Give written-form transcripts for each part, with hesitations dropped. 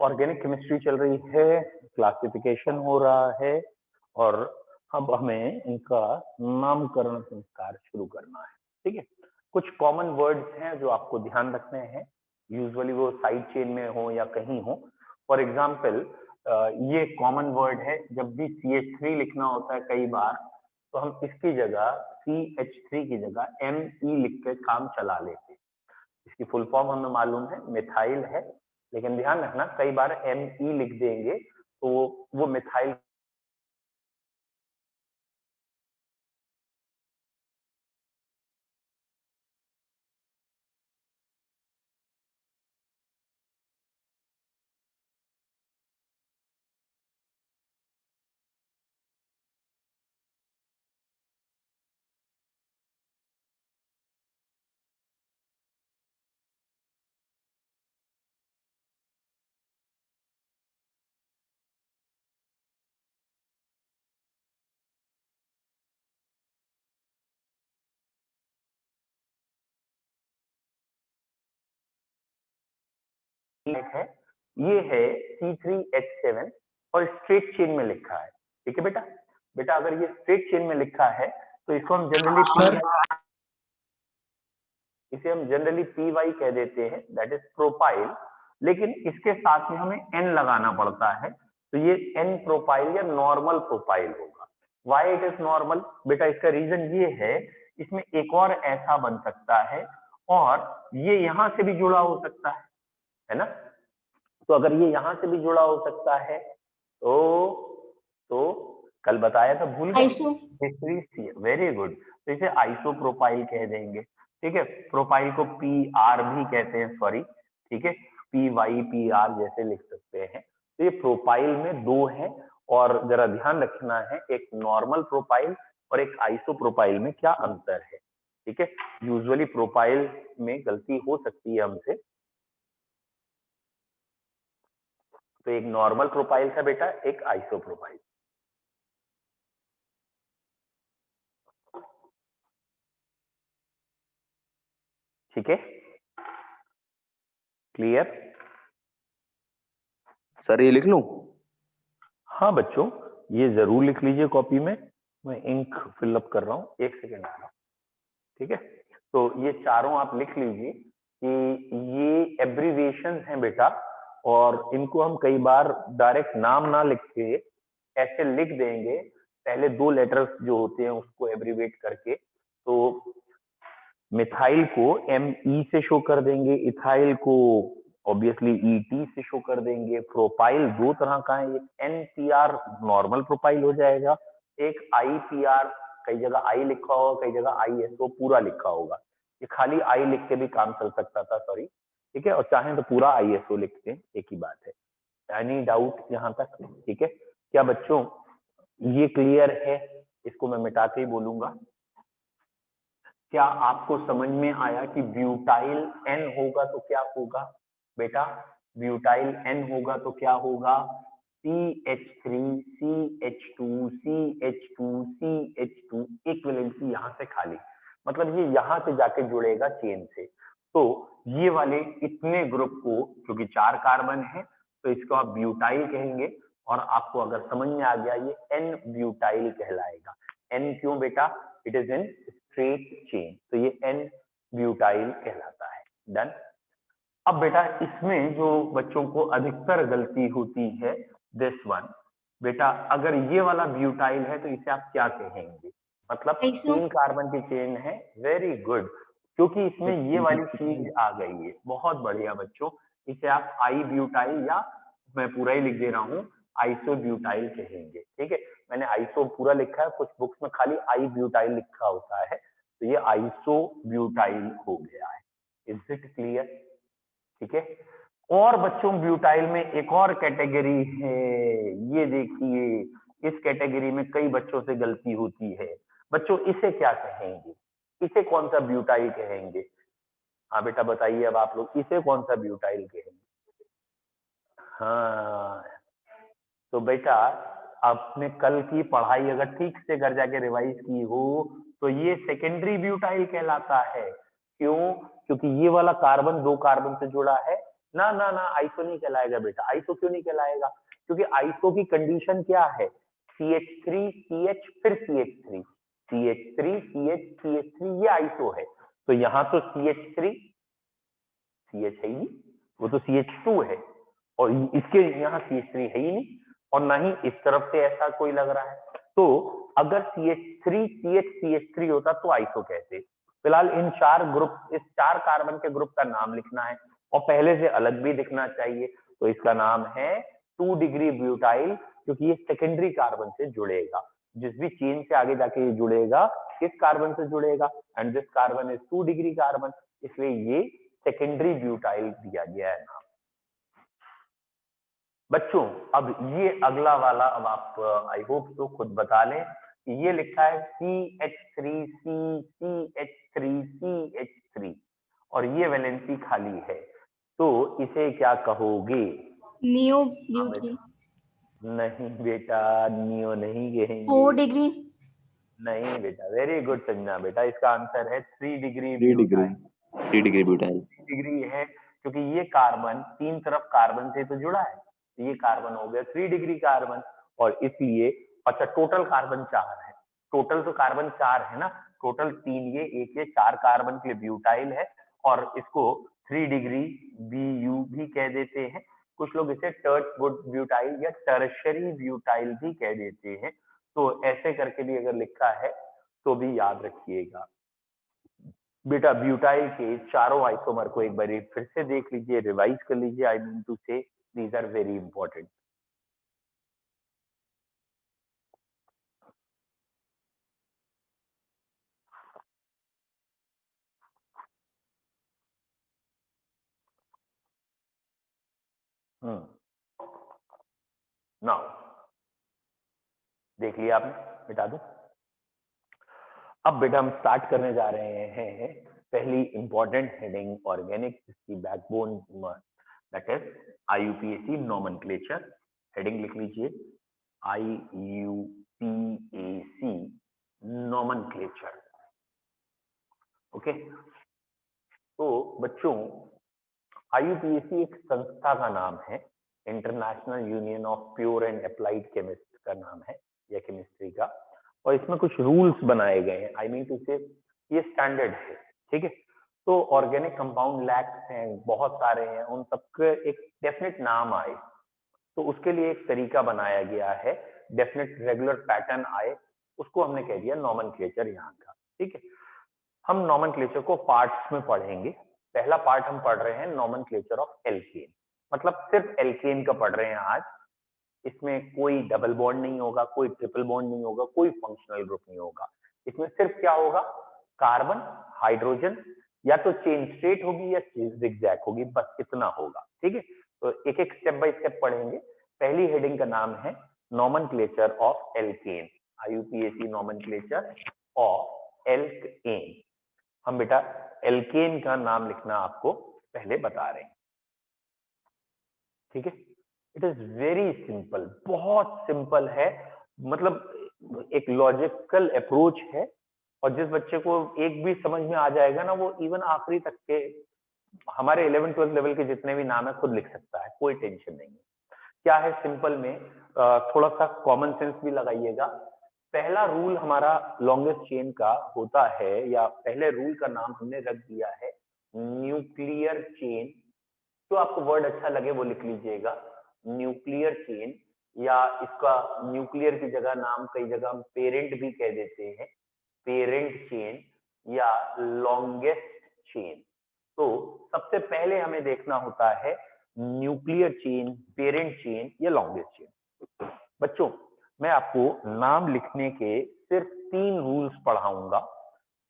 Organic chemistry चल रही है, क्लासिफिकेशन हो रहा है और अब हमें इनका नामकरण संस्कार शुरू करना है। ठीक है, कुछ कॉमन वर्ड्स हैं जो आपको ध्यान रखने हैं, यूजुअली वो साइड चेन में हो या कहीं हो। फॉर एग्जाम्पल ये कॉमन वर्ड है, जब भी CH3 लिखना होता है कई बार तो हम इसकी जगह CH3 की जगह ME लिख के काम चला लेते हैं। इसकी फुल फॉर्म हमें मालूम है, मिथाइल है, लेकिन ध्यान रखना कई बार ME लिख देंगे तो वो मिथाइल है, ये है C3H7 और स्ट्रेट चेन में लिखा है। ठीक है बेटा, बेटा अगर ये स्ट्रेट चेन में लिखा है तो इसको हम जनरली इसे हम जनरली PY कह देते हैं, दैट इज प्रोपाइल। लेकिन इसके साथ में हमें N लगाना पड़ता है, तो ये N प्रोपाइल या नॉर्मल प्रोपाइल होगा। Why it is normal? बेटा इसका रीजन ये है, इसमें एक और ऐसा बन सकता है और ये यहां से भी जुड़ा हो सकता है ना। तो अगर ये यहां से भी जुड़ा हो सकता है तो कल बताया था, भूल गए? वेरी गुड, तो इसे आइसोप्रोपाइल कह देंगे। ठीक है, प्रोपाइल को PR भी कहते हैं, सॉरी, ठीक है, PY PR जैसे लिख सकते हैं। तो ये प्रोपाइल में दो है और जरा ध्यान रखना है, एक नॉर्मल प्रोपाइल और एक आइसोप्रोपाइल में क्या अंतर है। ठीक है, यूजुअली प्रोपाइल में गलती हो सकती है हमसे। तो एक नॉर्मल प्रोपाइल था बेटा, एक आइसोप्रोपाइल। ठीक है, क्लियर? सर ये लिख लूं? हाँ बच्चों, ये जरूर लिख लीजिए कॉपी में, मैं इंक फिलअप कर रहा हूँ, एक सेकेंड आ रहा हूँ। ठीक है, तो ये चारों आप लिख लीजिए कि ये एब्रीविएशन हैं बेटा, और इनको हम कई बार डायरेक्ट नाम ना लिख के ऐसे लिख देंगे, पहले दो लेटर्स जो होते हैं उसको एब्रीवेट करके। तो मिथाइल को ME से शो कर देंगे, इथाइल को ऑब्वियसली ET से शो कर देंगे। प्रोपाइल दो तरह का है, एक NPR नॉर्मल प्रोपाइल हो जाएगा, एक IPR, कई जगह I लिखा होगा, कई जगह ISO पूरा लिखा होगा। ये खाली I लिख के भी काम चल सकता था, सॉरी। ठीक है, और चाहे तो पूरा ISO लिखते हैं, एक ही बात है। एनी डाउट यहाँ तक? ठीक है, क्या बच्चों ये क्लियर है? इसको मैं मिटा के ही बोलूंगा। क्या आपको समझ में आया कि ब्यूटाइल N होगा तो क्या होगा बेटा? ब्यूटाइल N होगा तो क्या होगा? CH3 CH2 CH2 CH2, equivalency यहां से खाली, मतलब ये यहां से जाके जुड़ेगा चेन से। तो ये वाले इतने ग्रुप को, क्योंकि 4 कार्बन है तो इसको आप ब्यूटाइल कहेंगे, और आपको अगर समझ में आ गया ये N ब्यूटाइल कहलाएगा। N क्यों बेटा? It is in straight chain, तो ये N ब्यूटाइल कहलाता है। डन। अब बेटा इसमें जो बच्चों को अधिकतर गलती होती है, दिस वन, बेटा अगर ये वाला ब्यूटाइल है तो इसे आप क्या कहेंगे? मतलब 3 कार्बन की चेन है, वेरी गुड, क्योंकि इसमें ये वाली चीज आ गई है। बहुत बढ़िया बच्चों, इसे आप आई ब्यूटाइल, या मैं पूरा ही लिख दे रहा हूँ, आइसो ब्यूटाइल कहेंगे। ठीक है, मैंने आइसो पूरा लिखा है, कुछ बुक्स में खाली आई ब्यूटाइल लिखा होता है, तो ये आइसो ब्यूटाइल हो गया है। Is it clear? ठीक है, और बच्चों ब्यूटाइल में एक और कैटेगरी है, ये देखिए, इस कैटेगरी में कई बच्चों से गलती होती है। बच्चों इसे क्या कहेंगे? इसे कौन सा ब्यूटाइल कहेंगे? हाँ बेटा बताइए, अब आप लोग इसे कौन सा ब्यूटाइल कहेंगे? हाँ, तो बेटा आपने कल की पढ़ाई अगर ठीक से घर जाके रिवाइज की हो तो ये सेकेंडरी ब्यूटाइल कहलाता है। क्यों? क्योंकि ये वाला कार्बन 2 कार्बन से जुड़ा है, ना ना ना, आइसो नहीं कहलाएगा बेटा। आइसो क्यों नहीं कहलाएगा? क्योंकि आइसो की कंडीशन क्या है? CH3 CH फिर CH3, CH3 CH CH3, ये आइसो है। तो यहाँ तो CH3 CH है ही नहीं, वो तो CH2 है, और इसके यहाँ CH3 है ही नहीं, और ना ही इस तरफ से ऐसा कोई लग रहा है। तो अगर CH3 CH CH3 होता तो आइसो कहते। फिलहाल इन चार ग्रुप, इस चार कार्बन के ग्रुप का नाम लिखना है, और पहले से अलग भी दिखना चाहिए। तो इसका नाम है 2 डिग्री ब्यूटाइल, क्योंकि ये सेकेंडरी कार्बन से जुड़ेगा। जिस भी चेन से आगे जाके ये जुड़ेगा, किस कार्बन से जुड़ेगा? And this carbon is 2 degree carbon, इसलिए ये सेकेंडरी ब्यूटाइल दिया गया है नाम। बच्चों अब ये अगला वाला, अब आप आई होप तो खुद बता लें कि ये लिखा है CH3C CH3CH3, और ये वैलेंसी खाली है, तो इसे क्या कहोगे? Neo beauty. नहीं बेटा, नियो नहीं कहेंगे। 4 डिग्री। नहीं बेटा, वेरी गुड संजना बेटा, इसका आंसर है 3 degree 3 degree, butyl. 3 degree butyl. 3 degree है क्योंकि ये कार्बन तीन तरफ कार्बन से तो जुड़ा है, तो ये कार्बन हो गया 3 डिग्री कार्बन, और इसलिए अच्छा टोटल कार्बन 4 है। टोटल तो कार्बन 4 है ना, टोटल 3 ये, एक ये, 4 कार्बन के लिए ब्यूटाइल है, और इसको 3 डिग्री BU भी कह देते हैं। कुछ लोग इसे टर्ट ब्यूटाइल या टर्शरी ब्यूटाइल भी कह देते हैं। तो ऐसे करके भी अगर लिखा है तो भी याद रखिएगा। बेटा ब्यूटाइल के चारों आइसोमर को एक बार फिर से देख लीजिए, रिवाइज कर लीजिए। I mean to say these are very important. Now देख लिया आपने, मिटा दो। अब बेटा हम स्टार्ट करने जा रहे हैं पहली इंपॉर्टेंट हेडिंग, ऑर्गेनिक, जिसकी backbone that is IUPAC nomenclature. Heading लिख लीजिए IUPAC नॉमेनक्लेचर। ओके, तो बच्चों IUPAC एक संस्था का नाम है, international union of pure and applied chemist का नाम है, या केमिस्ट्री का, और इसमें कुछ रूल्स बनाए गए हैं। आई मीन टू से ये स्टैंडर्ड है, ठीक है। तो ऑर्गेनिक कंपाउंड लैक्स हैं, बहुत सारे हैं, उन सबके एक डेफिनेट नाम आए, तो उसके लिए एक तरीका बनाया गया है, डेफिनेट रेगुलर पैटर्न आए, उसको हमने कह दिया नॉमेनक्लेचर यहाँ का, ठीक है। हम नॉमेनक्लेचर को पार्ट्स में पढ़ेंगे। पहला पार्ट हम पढ़ रहे हैं नॉमेनक्लेचर ऑफ एल्केन, मतलब सिर्फ एल्केन का पढ़ रहे हैं आज। इसमें कोई डबल बॉन्ड नहीं होगा, कोई ट्रिपल बॉन्ड नहीं होगा, कोई फंक्शनल ग्रुप नहीं होगा। इसमें सिर्फ क्या होगा? कार्बन, हाइड्रोजन, या तो चेन स्ट्रेट होगी या जिगजैग होगी, बस इतना होगा, ठीक है। तो एक एक स्टेप बाय स्टेप पढ़ेंगे। पहली हेडिंग का नाम है nomenclature of alkene, IUPAC nomenclature of alkene. हम बेटा एल्केन का नाम लिखना आपको पहले बता रहे हैं, ठीक है। इट इज वेरी सिंपल, बहुत सिंपल है, मतलब एक लॉजिकल अप्रोच है, और जिस बच्चे को एक भी समझ में आ जाएगा ना, वो इवन आखिरी तक के हमारे 11th 12th लेवल के जितने भी नाम है खुद लिख सकता है, कोई टेंशन नहीं है। क्या है सिंपल में, थोड़ा सा कॉमन सेंस भी लगाइएगा। पहला रूल हमारा लॉन्गेस्ट चेन का होता है, या पहले रूल का नाम हमने रख दिया है न्यूक्लियर चेन। तो आपको वर्ड अच्छा लगे वो लिख लीजिएगा, न्यूक्लियर चेन, या इसका न्यूक्लियर की जगह नाम कई जगह हम पेरेंट भी कह देते हैं, पेरेंट चेन या लॉन्गेस्ट चेन। तो सबसे पहले हमें देखना होता है न्यूक्लियर चेन, पेरेंट चेन या लॉन्गेस्ट चेन। बच्चों मैं आपको नाम लिखने के सिर्फ 3 रूल्स पढ़ाऊंगा,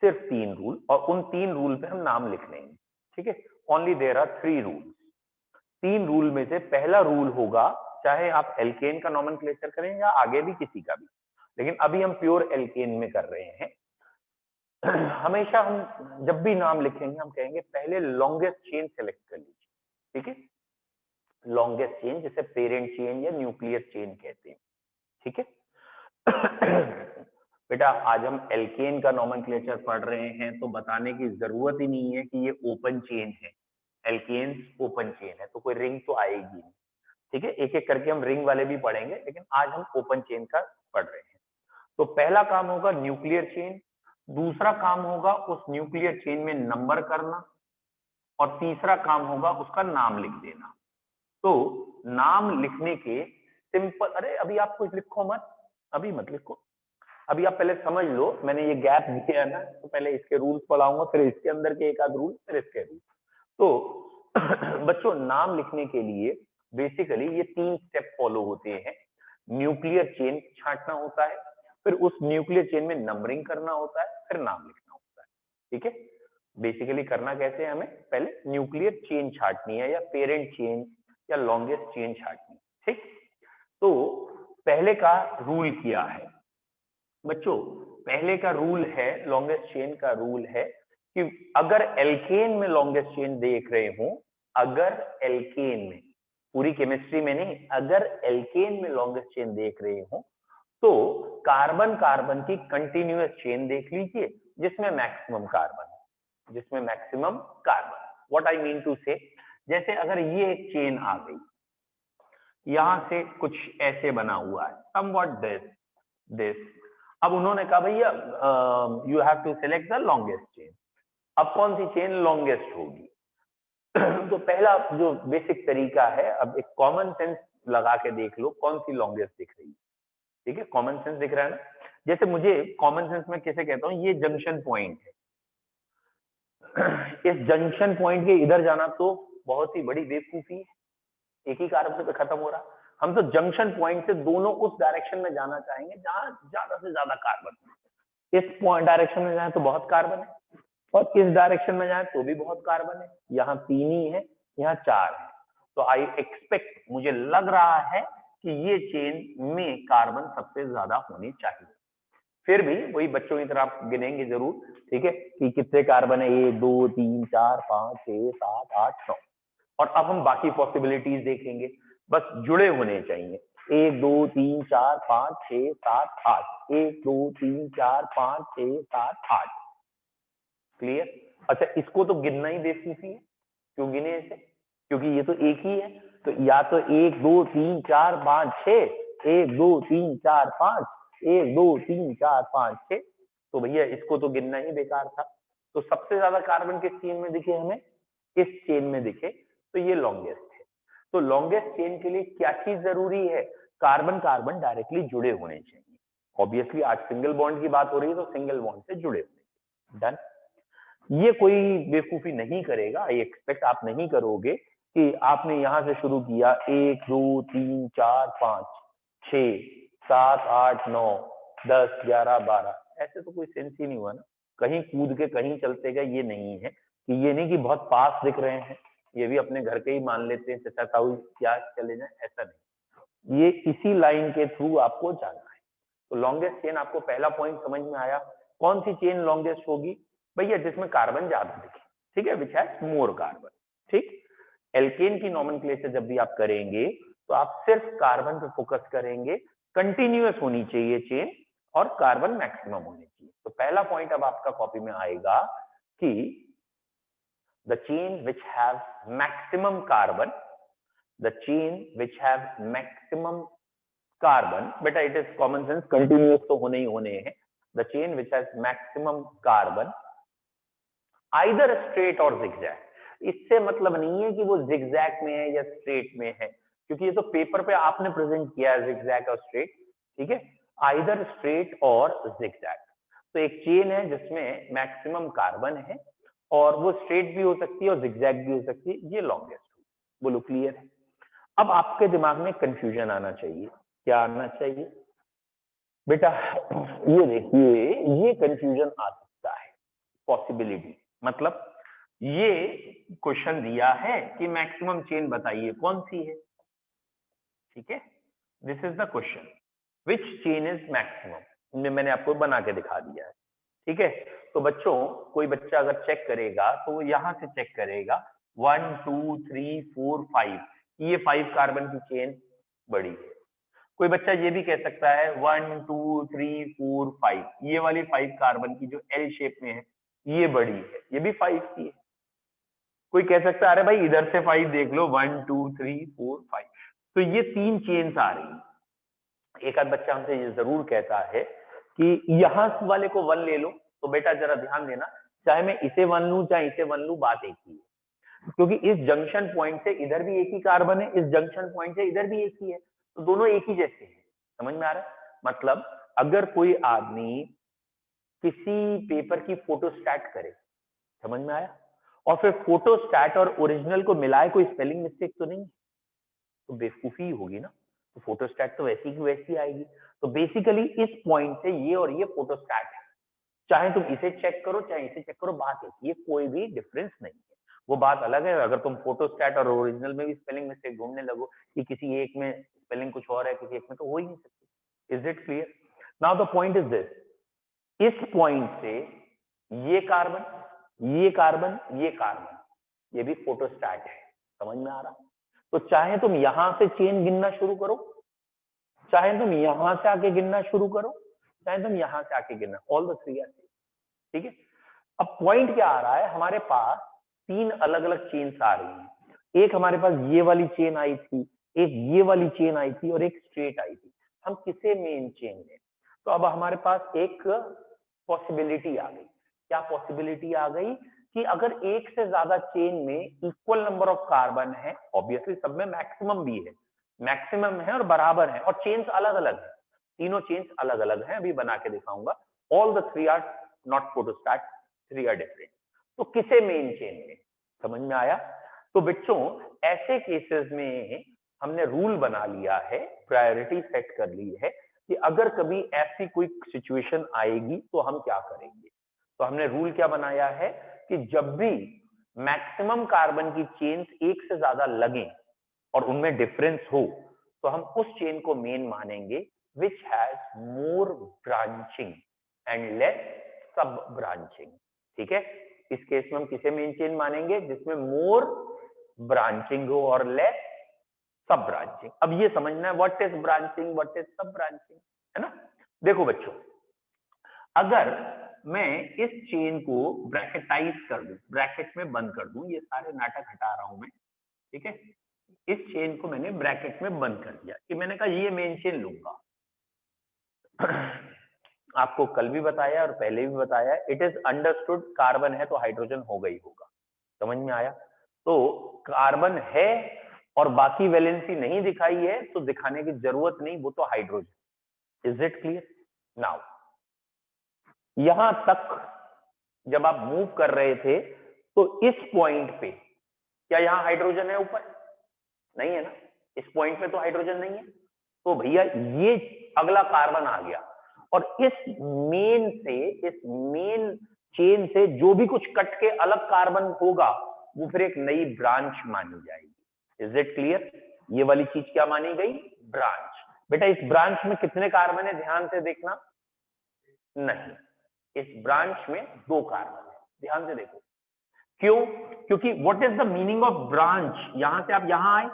सिर्फ 3 रूल, और उन 3 रूल पे हम नाम लिख लेंगे, ठीक है। Only there are 3 rules. 3 rule में से पहला रूल होगा, चाहे आप एल्केन का नॉमेनक्लेचर करें या आगे भी किसी का भी, लेकिन अभी हम प्योर एल्केन में कर रहे हैं। हमेशा हम जब भी नाम लिखेंगे हम कहेंगे पहले लॉन्गेस्ट चेन सेलेक्ट कर लीजिए, ठीक है। लॉन्गेस्ट चेन, जिसे पेरेंट चेन या न्यूक्लियर चेन कहते हैं, ठीक है। बेटा आज हम एल्केन का नॉमेनक्लेचर पढ़ रहे हैं, तो बताने की जरूरत ही नहीं है कि ये ओपन चेन है, एल्केन्स ओपन चेन है तो कोई रिंग तो आएगी नहीं, ठीक है। एक एक करके हम रिंग वाले भी पढ़ेंगे, लेकिन आज हम ओपन चेन का पढ़ रहे हैं। तो पहला काम होगा न्यूक्लियर चेन, दूसरा काम होगा उस न्यूक्लियर चेन में नंबर करना, और तीसरा काम होगा उसका नाम लिख देना। तो नाम लिखने के सिंपल, अरे अभी आप कुछ लिखो मत, अभी मत लिखो, अभी आप पहले समझ लो, मैंने ये गैप दिया है ना, तो पहले इसके रूल्स पढ़ाऊंगा, फिर इसके अंदर के एक आध रूल, फिर इसके रूल। तो बच्चों नाम लिखने के लिए बेसिकली ये 3 स्टेप फॉलो होते हैं। न्यूक्लियर चेन छांटना होता है, फिर उस न्यूक्लियर चेन में नंबरिंग करना होता है, फिर नाम लिखना होता है, ठीक है। बेसिकली करना कैसे है, हमें पहले न्यूक्लियर चेन छांटनी है, या पेरेंट चेन या लॉन्गेस्ट चेन छांटनी, ठीक। तो पहले का रूल क्या है बच्चों, पहले का रूल है, लॉन्गेस्ट चेन का रूल है कि अगर एल्केन में लॉन्गेस्ट चेन देख रहे हो, अगर एल्केन में, पूरी केमिस्ट्री में नहीं, अगर एल्केन में लॉन्गेस्ट चेन देख रहे हो तो कार्बन कार्बन की कंटिन्यूअस चेन देख लीजिए जिसमें मैक्सिमम कार्बन, जिसमें maximum carbon. What I mean to say, जैसे अगर ये एक चेन आ गई, यहां से कुछ ऐसे बना हुआ है, समवॉट दिस, अब उन्होंने कहा भैया you have to select the longest chain. अब कौन सी चेन लॉन्गेस्ट होगी? तो पहला जो बेसिक तरीका है, अब एक कॉमन सेंस लगा के देख लो कौन सी लॉन्गेस्ट दिख रही है, ठीक है। कॉमन सेंस दिख रहा है ना, जैसे मुझे कॉमन सेंस में कैसे कहता हूं, ये जंक्शन पॉइंट है, इस जंक्शन पॉइंट के इधर जाना तो बहुत ही बड़ी बेवकूफी है, एक ही कार्बन पे खत्म हो रहा। हम तो जंक्शन पॉइंट से दोनों उस डायरेक्शन में जाना चाहेंगे जहां ज्यादा से ज्यादा कार्बन है। इस पॉइंट डायरेक्शन में जाए तो बहुत कार्बन है, और इस डायरेक्शन में जाए तो भी बहुत कार्बन है। यहाँ 3 ही है, यहाँ 4 है, तो आई एक्सपेक्ट, मुझे लग रहा है कि ये चेन में कार्बन सबसे ज्यादा होनी चाहिए। फिर भी वही बच्चों की तरह आप गिनेंगे जरूर, ठीक है, कि कितने कार्बन है, 1 2 3 4 5 6 7 8 9। और अब हम बाकी पॉसिबिलिटीज देखेंगे, बस जुड़े होने चाहिए। 1 2 3 4 5 6 7 8, 1 2 3 4 5 6 7 8, क्लियर। अच्छा, इसको तो गिनना ही बेवकूफी है, क्यों गिने ऐसे, क्योंकि ये तो एक ही है। तो या तो 1 2 3 4 5 6, 1 2 3 4 5, 1 2 3 4 5 6, तो भैया इसको तो गिनना ही बेकार था। तो सबसे ज्यादा कार्बन किस चेन में दिखे हमें, इस चेन में दिखे, तो ये लॉन्गेस्ट है। तो लॉन्गेस्ट चेन के लिए क्या चीज जरूरी है, कार्बन कार्बन डायरेक्टली जुड़े होने चाहिए। ऑब्वियसली आज सिंगल बॉन्ड की बात हो रही है, तो सिंगल बॉन्ड से जुड़े होने, डन। ये कोई बेवकूफी नहीं करेगा, आई एक्सपेक्ट आप नहीं करोगे कि आपने यहां से शुरू किया 1 2 3 4 5 6 7 8 9 10 11 12, ऐसे तो कोई सेंस ही नहीं हुआ ना। कहीं कूद के कहीं चलते गए, ये नहीं है कि, ये नहीं कि बहुत पास दिख रहे हैं, ये भी अपने घर के ही मान लेते हैं, चचा ताऊ क्या चले जाए, ऐसा नहीं। ये इसी लाइन के थ्रू आपको जाना है। तो लॉन्गेस्ट चेन, आपको पहला पॉइंट समझ में आया, कौन सी चेन लॉन्गेस्ट होगी भैया, जिसमें कार्बन ज्यादा दिखे, ठीक है, विच हैज मोर कार्बन, ठीक। एल्केन की नॉमेनक्लेचर जब भी आप करेंगे तो आप सिर्फ कार्बन पे फोकस करेंगे, कंटिन्यूअस होनी चाहिए चेन, और कार्बन मैक्सिमम होनी चाहिए। तो पहला पॉइंट अब आपका कॉपी में आएगा कि the chain which have maximum carbon, the chain which have maximum carbon, बेटा it is common sense, continuous तो होने ही होने हैं। The chain which has maximum carbon either straight or zigzag. इससे मतलब नहीं है कि वो जिगजैग में है या स्ट्रेट में है, क्योंकि ये तो पेपर पे आपने प्रेजेंट किया है जिगजैग और स्ट्रेट, ठीक है। Either straight or zigzag. तो एक चेन है जिसमें मैक्सिमम कार्बन है, और वो स्ट्रेट भी हो सकती है और जिगजैग भी हो सकती है, ये लॉन्गेस्ट। बोलो क्लियर है? अब आपके दिमाग में कंफ्यूजन आना चाहिए, क्या आना चाहिए बेटा, ये देखिए, ये कंफ्यूजन आ सकता है, पॉसिबिलिटी, मतलब ये क्वेश्चन दिया है कि मैक्सिमम चेन बताइए कौन सी है, ठीक है। This is the question, which chain is maximum, मैंने आपको बना के दिखा दिया है, ठीक है। तो बच्चों, कोई बच्चा अगर चेक करेगा तो वो यहां से चेक करेगा, 1 2 3 4 5, ये 5 कार्बन की चेन बड़ी है। कोई बच्चा ये भी कह सकता है 1 2 3 4 5, ये वाली 5 कार्बन की जो एल शेप में है ये बड़ी है, ये भी 5 की है। कोई कह सकता है अरे भाई इधर से 5 देख लो, 1 2 3 4 5, तो ये 3 चेन्स आ रही है। एक आध बच्चा हमसे ये जरूर कहता है कि यहां वाले को 1 ले लो, तो बेटा जरा ध्यान देना, चाहे मैं इसे 1 लूं चाहे इसे 1 लूं, बात एक ही है, क्योंकि इस जंक्शन पॉइंट से इधर भी एक ही कार्बन है, इस जंक्शन पॉइंट से इधर भी एक ही है, तो दोनों एक ही जैसे हैं। समझ में आ रहा है? मतलब अगर कोई आदमी किसी पेपर की फोटोस्टैट करे, समझ में आया, और फिर फोटोस्टैट और ओरिजिनल को मिलाए, कोई स्पेलिंग मिस्टेक तो नहीं, तो बेवकूफी होगी ना, तो फोटोस्टैट तो वैसी की वैसी आएगी। तो बेसिकली इस पॉइंट से ये और ये फोटोस्टैट है, चाहे तुम इसे चेक करो चाहे इसे चेक करो, बात है, ये कोई भी डिफरेंस नहीं है। वो बात अलग है अगर तुम फोटोस्टैट और ओरिजिनल में भी स्पेलिंग मिस्टेक ढूंढने लगो कि किसी एक में स्पेलिंग कुछ और है किसी एक में, तो हो ही नहीं सकती। Is it clear? Now the point is this, इस पॉइंट से ये कार्बन ये कार्बन ये कार्बन, ये भी फोटोस्टैट है। समझ में आ रहा? तो चाहे तुम यहां से चेन गिनना शुरू करो, चाहे तुम यहां से आके गिनना शुरू करो, चाहे तुम यहां से आके गिनना, all the three are same. ठीक है? अब पॉइंट क्या आ रहा है, हमारे पास 3 अलग अलग चेन्स आ रही हैं। एक हमारे पास ये वाली चेन आई थी, एक ये वाली चेन आई थी और एक स्ट्रेट आई थी। हम किसे मेन चेन लें? तो अब हमारे पास एक पॉसिबिलिटी आ गई। क्या पॉसिबिलिटी आ गई? कि अगर एक से ज्यादा चेन में इक्वल नंबर ऑफ कार्बन है, ऑब्वियसली सब में मैक्सिमम भी है, मैक्सिमम है और बराबर है, और चेन्स अलग अलग है, तीनों चेन्स अलग अलग हैं, अभी बना के दिखाऊंगा। All the three are not photostat, three are different. तो किसे मेन चेन में? समझ में आया? तो बच्चों ऐसे केसेस में हमने रूल बना लिया है, प्रायोरिटी सेट कर ली है कि अगर कभी ऐसी कोई सिचुएशन आएगी तो हम क्या करेंगे। तो हमने रूल क्या बनाया है कि जब भी मैक्सिमम कार्बन की चेन्स एक से ज्यादा लगे और उनमें डिफरेंस हो, तो हम उस चेन को मेन मानेंगे which has more branching and less सब ब्रांचिंग। ठीक है? इस केस में हम किसे मेन चेन मानेंगे? जिसमें मोर ब्रांचिंग हो और लेस सब ब्रांचिंग। अब ये समझना है what is branching, what is सब ब्रांचिंग, है ना? देखो बच्चों, अगर मैं इस चेन को ब्रैकेटाइज कर दूं, ब्रैकेट में बंद कर दूं, ये सारे नाटक हटा रहा हूं मैं, ठीक है? इस चेन को मैंने ब्रैकेट में बंद कर दिया कि मैंने कहा ये मेन चेन लूंगा। आपको कल भी बताया और पहले भी बताया, इट इज अंडरस्टूड कार्बन है तो हाइड्रोजन होगा ही होगा। समझ में आया? तो कार्बन है और बाकी वैलेंसी नहीं दिखाई है तो दिखाने की जरूरत नहीं, वो तो hydrogen. Is it clear? Now यहां तक जब आप मूव कर रहे थे तो इस पॉइंट पे क्या यहां हाइड्रोजन है ऊपर? नहीं है ना, इस पॉइंट पे तो हाइड्रोजन नहीं है। तो भैया ये अगला कार्बन आ गया और इस मेन चेन से जो भी कुछ कट के अलग कार्बन होगा वो फिर एक नई ब्रांच मानी जाएगी। Is it clear? ये वाली चीज क्या मानी गई? ब्रांच। बेटा इस ब्रांच में कितने कार्बन है ध्यान से देखना? नहीं, इस ब्रांच में 2 कार्बन है, ध्यान से देखो। क्यों? क्योंकि what is the meaning of branch? यहां से आप यहां आए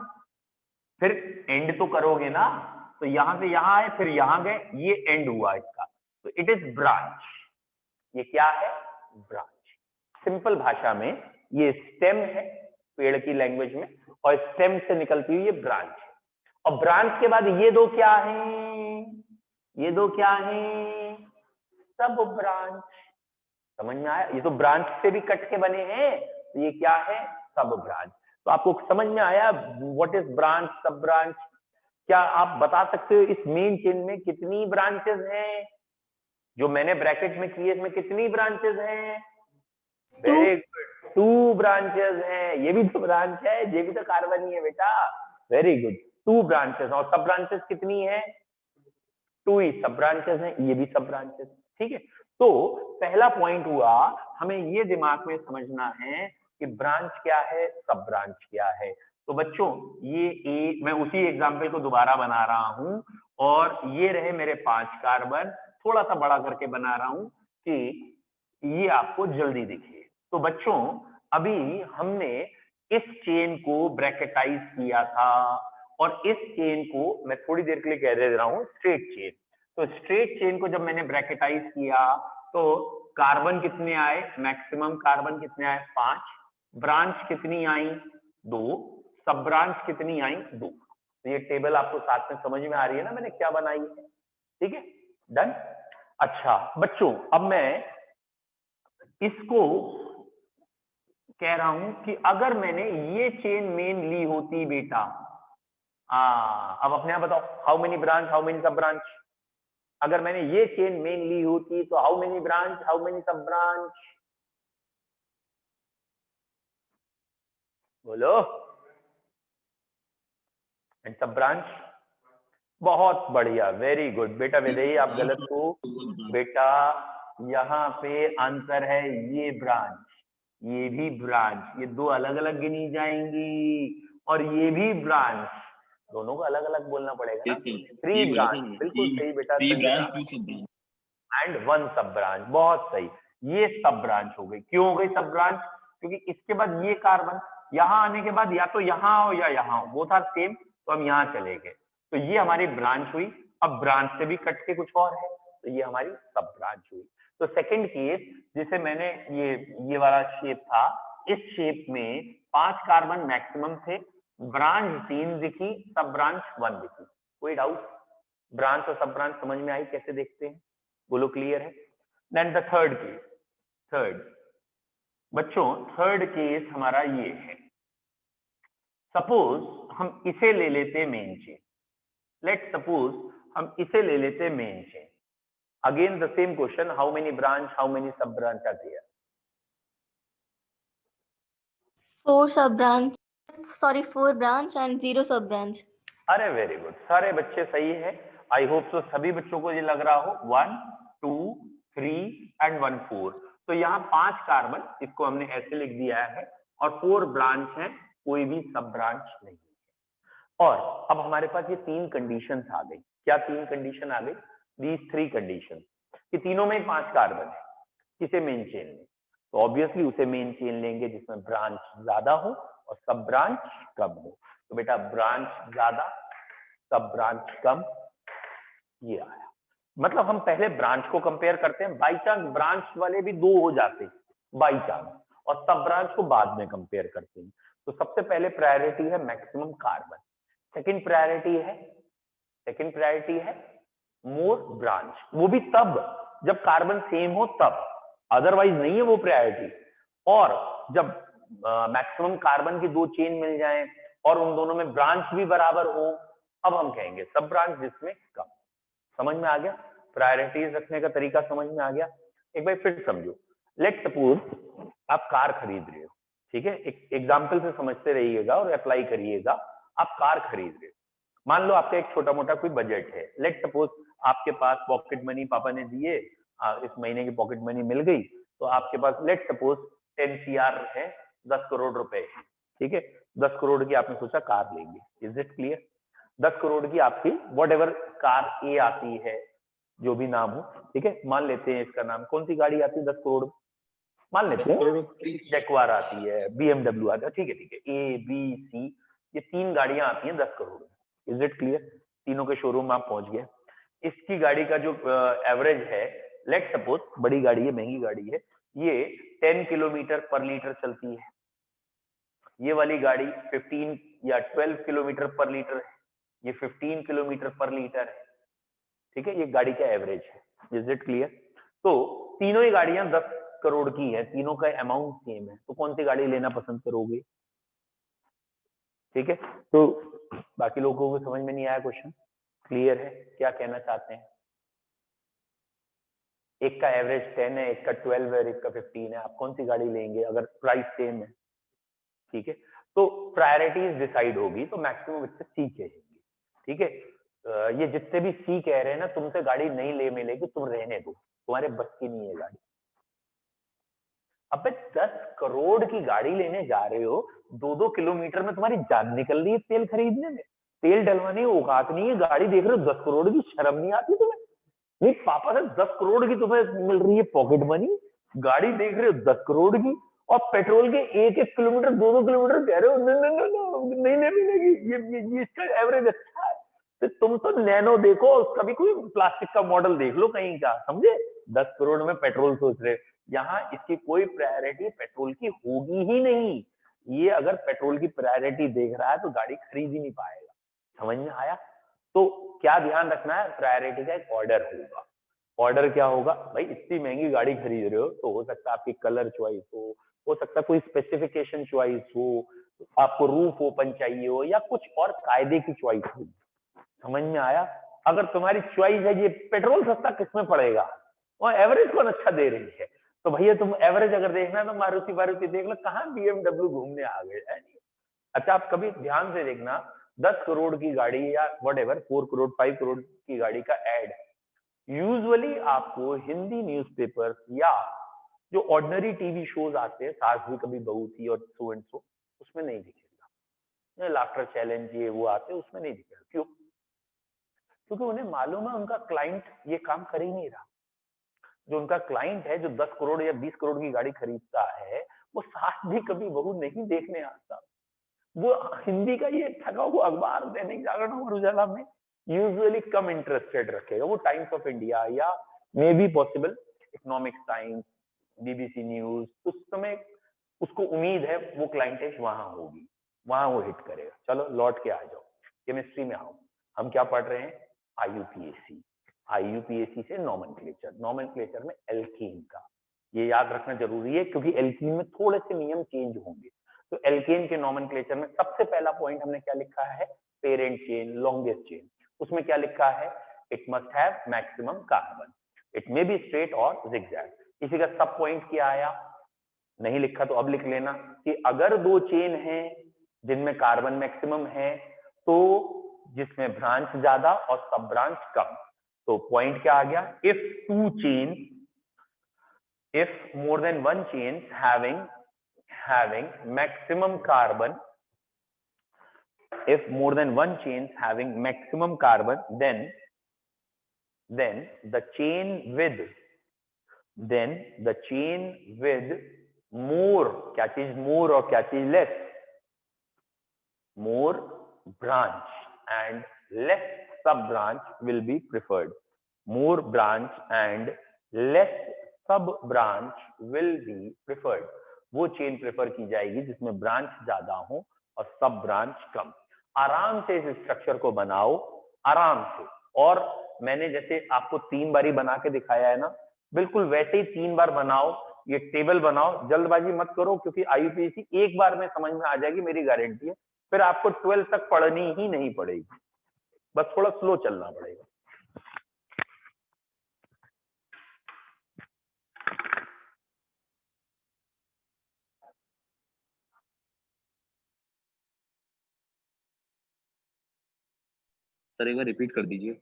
फिर एंड तो करोगे ना, तो यहां से यहां आए फिर यहां गए, ये एंड हुआ इसका, तो इट इज ब्रांच। ये क्या है? ब्रांच। सिंपल भाषा में ये स्टेम है पेड़ की लैंग्वेज में, और स्टेम से निकलती हुई ये ब्रांच है। और ब्रांच के बाद ये 2 क्या हैं? ये 2 क्या हैं? सब ब्रांच। समझ में आया? ये तो ब्रांच से भी कट के बने हैं, तो ये क्या है? सब ब्रांच। तो आपको समझ में आया व्हाट इज ब्रांच, सब ब्रांच? क्या आप बता सकते हो इस मेन चेन में कितनी ब्रांचेस हैं? जो मैंने ब्रैकेट में किए इसमें कितनी ब्रांचेस हैं? वेरी गुड, 2 ब्रांचेस हैं। ये भी तो ब्रांच है, ये भी तो कार्बन ही है बेटा। Very good, 2 branches. और सब ब्रांचेस कितनी है? 2 ही सब ब्रांचेस हैं, ये भी सब ब्रांचेस। ठीक है? तो पहला पॉइंट हुआ, हमें ये दिमाग में समझना है कि ब्रांच क्या है, सब ब्रांच क्या है। तो बच्चों ये मैं उसी एग्जाम्पल को दोबारा बना रहा हूं, और ये रहे मेरे 5 कार्बन, थोड़ा सा बड़ा करके बना रहा हूं कि ये आपको जल्दी दिखे। तो बच्चों अभी हमने इस चेन को ब्रैकेटाइज किया था, और इस चेन को मैं थोड़ी देर के लिए कह दे रहा हूं स्ट्रेट चेन। तो स्ट्रेट चेन को जब मैंने ब्रैकेटाइज किया तो कार्बन कितने आए? मैक्सिमम कार्बन कितने आए? 5। ब्रांच कितनी आई? 2। सब ब्रांच कितनी आई? 2। तो ये टेबल आपको साथ में समझ में आ रही है ना मैंने क्या बनाई है? ठीक है, डन। अच्छा बच्चों, अब मैं इसको कह रहा हूं कि अगर मैंने ये चेन मेन ली होती बेटा, अब अपने आप बताओ, how many branch, how many sub branch? अगर मैंने ये चेन मेन ली होती तो how many branch, how many sub branch? बोलो। एंड सब ब्रांच? बहुत बढ़िया, वेरी गुड बेटा विदयी, आप गलत हो बेटा। यहाँ पे आंसर है ये ब्रांच, ये भी ब्रांच, ये दो अलग अलग गिनी जाएंगी, और ये भी ब्रांच, दोनों को अलग अलग बोलना पड़ेगा ना। 3 ब्रांच, बिल्कुल सही बेटा, सही। एंड 1 सब ब्रांच, बहुत सही। ये सब ब्रांच हो गई। क्यों हो गई सब ब्रांच? क्योंकि इसके बाद ये कार्बन यहाँ आने के बाद या तो यहाँ हो या यहाँ हो, वो था सेम, तो हम यहाँ चले गए, तो ये हमारी ब्रांच हुई। अब ब्रांच से भी कट के कुछ और है, तो ये हमारी सब ब्रांच हुई। तो सेकंड केस, जिसे मैंने ये वाला शेप था, इस शेप में 5 कार्बन मैक्सिमम थे, ब्रांच 3 दिखी, सब ब्रांच 1 दिखी। कोई डाउट? ब्रांच और सब ब्रांच समझ में आई कैसे देखते हैं? बोलो क्लियर है? Then the third case, third बच्चों, थर्ड केस हमारा ये है। सपोज हम इसे ले लेते मेन चेन, लेट सपोज हम इसे ले लेते main chain. Again the same question, how many branch, how many sub branch are there? 4 sub branch, sorry 4 branch and 0 sub branch. अरे वेरी गुड, सारे बच्चे सही है। आई होप तो सभी बच्चों को ये लग रहा हो 1 2 3 एंड 1 4। तो यहाँ 5 कार्बन, इसको हमने ऐसे लिख दिया है, और 4 ब्रांच है, कोई भी सब ब्रांच नहीं है। और अब हमारे पास ये 3 कंडीशंस आ गई। क्या 3 कंडीशन आ गई? दीज 3 कंडीशन, कि तीनों में 5 कार्बन है, किसे मेन चेन में? तो ऑब्वियसली उसे मेन चेन लेंगे जिसमें ब्रांच ज्यादा हो और सब ब्रांच कम हो। तो बेटा ब्रांच ज्यादा, सब ब्रांच कम, ये आया। मतलब हम पहले ब्रांच को कंपेयर करते हैं, बाई चांस ब्रांच वाले भी 2 हो जाते बाई चांस, और सब ब्रांच को बाद में कंपेयर करते हैं। तो सबसे पहले प्रायोरिटी है मैक्सिमम कार्बन, सेकंड प्रायोरिटी है मोर ब्रांच, वो भी तब जब कार्बन सेम हो तब, अदरवाइज नहीं है वो प्रायोरिटी। और जब मैक्सिमम कार्बन की 2 चेन मिल जाएं और उन दोनों में ब्रांच भी बराबर हो, अब हम कहेंगे सब ब्रांच, जिसमें कम। समझ में आ गया? प्रायोरिटीज रखने का तरीका समझ में आ गया? एक बार फिर समझो। लेट सपोज आप कार खरीद रहे हो, ठीक है, एक एग्जाम्पल से समझते रहिएगा और अप्लाई करिएगा। आप कार खरीद रहे हो, मान लो आपका एक छोटा मोटा कोई बजट है। लेट सपोज आपके पास पॉकेट मनी पापा ने दिए, इस महीने की पॉकेट मनी मिल गई, तो आपके पास लेट सपोज 10 CR है, 10 करोड़ रुपए है, ठीक है। 10 करोड़ की आपने सोचा कार लेंगे, इज इट क्लियर? 10 करोड़ की आपकी वट एवर कार ए आती है, जो भी नाम हो, ठीक है, मान लेते हैं इसका नाम, कौन सी गाड़ी आती है 10 करोड़? मान लेते हैं जैक्वार आती है, BMW आता है, ठीक है, ए बी सी, ये 3 गाड़ियां आती हैं 10 करोड़ में। Is it clear? तीनों के शोरूम आप पहुंच गए। इसकी गाड़ी का जो एवरेज है, लेट सपोज बड़ी गाड़ी है, महंगी गाड़ी है, ये 10 किलोमीटर पर लीटर चलती है। ये वाली गाड़ी 15 या 12 किलोमीटर पर लीटर है, ये 15 किलोमीटर पर लीटर है, ठीक है, ये गाड़ी का एवरेज है। Is it clear? तो तीनों ही गाड़ियां 10 करोड़ की है, तीनों का अमाउंट सेम है, तो कौन सी गाड़ी लेना पसंद करोगे? ठीक है, तो बाकी लोगों को समझ में नहीं आया क्वेश्चन? क्लियर है क्या कहना चाहते हैं? एक का एवरेज 10 है, एक का 12 है, एक का 15 है, आप कौन सी गाड़ी लेंगे अगर प्राइस सेम है? ठीक है, तो प्रायोरिटीज डिसाइड होगी, तो मैक्सिमम इससे सी कहेंगे, ठीक है। ये जितने भी सी कह रहे हैं ना, तुमसे गाड़ी नहीं ले मिलेगी, तुम रहने दो, तुम्हारे बस की नहीं है गाड़ी। अबे 10 करोड़ की गाड़ी लेने जा रहे हो, 2-2 किलोमीटर में तुम्हारी जान निकल रही है तेल खरीदने में, तेल डलवाने की औकात नहीं है, गाड़ी देख रहे हो 10 करोड़ की, शर्म नहीं आती तुम्हें? नहीं, पापा से 10 करोड़ की तुम्हें मिल रही है पॉकेट मनी, गाड़ी देख रहे हो 10 करोड़ की, और पेट्रोल के 1-1 किलोमीटर 2-2 किलोमीटर कह रहे हो नहीं मिलेगी, ये इसका एवरेज अच्छा है। तो तुम तो नैनो देखो, कभी कोई प्लास्टिक का मॉडल देख लो कहीं का, समझे? 10 करोड़ में पेट्रोल सोच रहे, यहाँ इसकी कोई प्रायोरिटी पेट्रोल की होगी ही नहीं। ये अगर पेट्रोल की प्रायोरिटी देख रहा है तो गाड़ी खरीद ही नहीं पाएगा। समझ में आया? तो क्या ध्यान रखना है, प्रायोरिटी का एक ऑर्डर होगा। ऑर्डर क्या होगा भाई, इतनी महंगी गाड़ी खरीद रहे हो तो हो सकता है आपकी कलर चॉइस हो सकता है कोई स्पेसिफिकेशन चॉइस हो, आपको रूफ ओपन चाहिए हो, या कुछ और कायदे की चॉइस हो। समझ में आया? अगर तुम्हारी चॉइस है ये पेट्रोल सस्ता किसमें पड़ेगा और एवरेज कौन अच्छा दे रही है, तो भैया तुम एवरेज अगर देखना है तो मारुति देख लो, कहाँ BMW घूमने आ गए है। अच्छा आप कभी ध्यान से देखना, 10 करोड़ की गाड़ी या वट एवर 4 करोड़ 5 करोड़ की गाड़ी का एड यूजुअली आपको हिंदी न्यूज़पेपर या जो ऑर्डिनरी टीवी शोज आते हैं, सास भी कभी बहू थी और सो एंड सो, उसमें नहीं दिखेगा। लाफ्टर चैलेंज ये वो आते हैं उसमें नहीं दिखेगा। क्यों? क्योंकि उन्हें मालूम है उनका क्लाइंट ये काम कर ही नहीं रहा। जो उनका क्लाइंट है जो 10 करोड़ या 20 करोड़ की गाड़ी खरीदता है, वो सास भी कभी बहू नहीं देखने आता। वो हिंदी का ये थका हुआ अखबार दैनिक जागरण और उजाला में यूजुअली कम इंटरेस्टेड रखेगा। वो टाइम्स ऑफ इंडिया या may be possible economics times, BBC news, उस समय उसको उम्मीद है वो क्लाइंटेज वहां होगी, वहां वो हिट करेगा। चलो लौट के आ जाओ, केमिस्ट्री में आओ। हम क्या पढ़ रहे हैं? IUPAC। IUPAC से नॉमेनक्लेचर में एल्कीन का ये याद रखना जरूरी है, क्योंकि एल्कीन में थोड़े से नियम चेंज होंगे। तो एल्केन के नॉमेनक्लेचर में सबसे पहला पॉइंट हमने क्या लिखा है? Parent chain, longest chain. उसमें क्या लिखा है? It must have maximum carbon, it may be straight or zigzag. इसी का सब पॉइंट क्या आया? नहीं लिखा तो अब लिख लेना कि अगर दो चेन हैं जिनमें कार्बन मैक्सिमम है, तो जिसमें ब्रांच ज्यादा और सब ब्रांच कम, तो पॉइंट क्या आ गया? If two chain, if more than one chain having maximum carbon, if more than one chains having maximum carbon, then the chain with more, क्या चीज more और क्या चीज less, more branch and less sub branch will be preferred. More branch and less sub branch will be preferred. वो chain prefer की जाएगी जिसमें branch ज्यादा हो और सब ब्रांच कम। आराम से इस स्ट्रक्चर को बनाओ, आराम से। और मैंने जैसे आपको 3 बारी बना के दिखाया है ना, बिल्कुल वैसे ही 3 बार बनाओ, ये टेबल बनाओ। जल्दबाजी मत करो, क्योंकि IUPAC एक बार में समझ में आ जाएगी, मेरी गारंटी है। फिर आपको 12 तक पढ़नी ही नहीं पड़ेगी, बस थोड़ा स्लो चलना पड़ेगा। सर एक बार रिपीट कर दीजिए।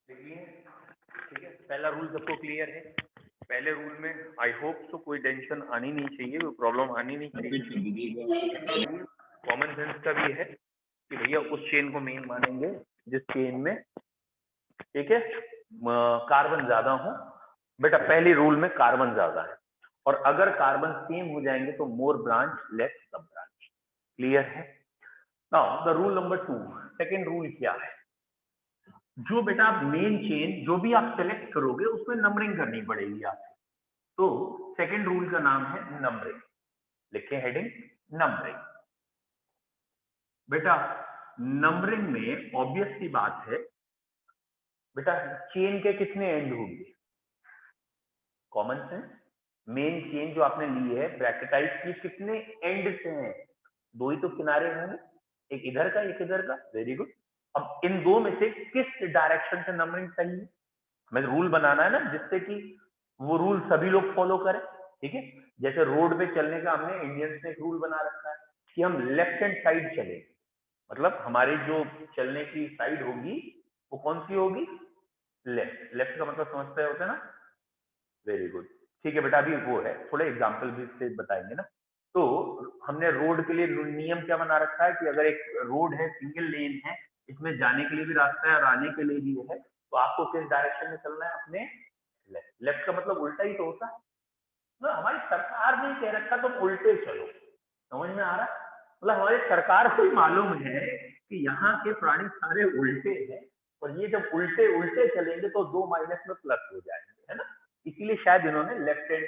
देखिए, ठीक है, पहला रूल सबको क्लियर है। पहले रूल में आई होप तो कोई टेंशन आनी नहीं चाहिए, कोई प्रॉब्लम आनी नहीं चाहिए। रूल कॉमन सेंस का भी है कि भैया उस चेन को मेन मानेंगे जिस चेन में, ठीक है, कार्बन ज्यादा हो। बेटा पहली रूल में कार्बन ज्यादा है, और अगर कार्बन सेम हो जाएंगे तो मोर ब्रांच लेस सब ब्रांच। क्लियर है? Now the rule number 2, second rule क्या है? जो बेटा आप मेन चेन जो भी आप सेलेक्ट करोगे उसमें नंबरिंग करनी पड़ेगी आपको। तो सेकेंड रूल का नाम है नंबरिंग। लिखे हेडिंग नंबरिंग। बेटा नंबरिंग में ऑब्वियस सी बात है, बेटा चेन के कितने एंड होंगे? कॉमन सेंस, मेन चेन जो आपने ली है ब्रैकेटाइज की, कितने एंड से हैं? दो ही तो किनारे होंगे, एक इधर का एक इधर का। Very good. अब इन दो में से किस डायरेक्शन से नंबरिंग सही है? हमें रूल बनाना है ना, जिससे कि वो रूल सभी लोग फॉलो करें। ठीक है, जैसे रोड पे चलने का हमने इंडियंस ने एक रूल बना रखा है कि हम लेफ्ट हैंड साइड चले, मतलब हमारी जो चलने की साइड होगी वो कौन सी होगी? लेफ्ट। लेफ्ट का मतलब समझते होते हैं ना? Very good. ठीक है बेटा, अभी वो है, थोड़े एग्जाम्पल भी से बताएंगे ना। तो हमने रोड के लिए नियम क्या बना रखा है कि अगर एक रोड है, सिंगल लेन है, इसमें जाने के लिए भी रास्ता है और आने के लिए भी है, तो आपको किस डायरेक्शन में चलना है? अपने लेफ्ट। लेफ्ट का मतलब उल्टा ही तो होता है ना। हमारी सरकार ने कह रखा तुम उल्टे चलो। समझ में आ रहा है? मतलब हमारी सरकार को ही मालूम है कि यहाँ के प्राणी सारे उल्टे हैं, और ये जब उल्टे उल्टे चलेंगे तो 2 माइनस में प्लस हो जाएंगे, है ना। इसीलिए शायद इन्होंने लेफ्ट हैंड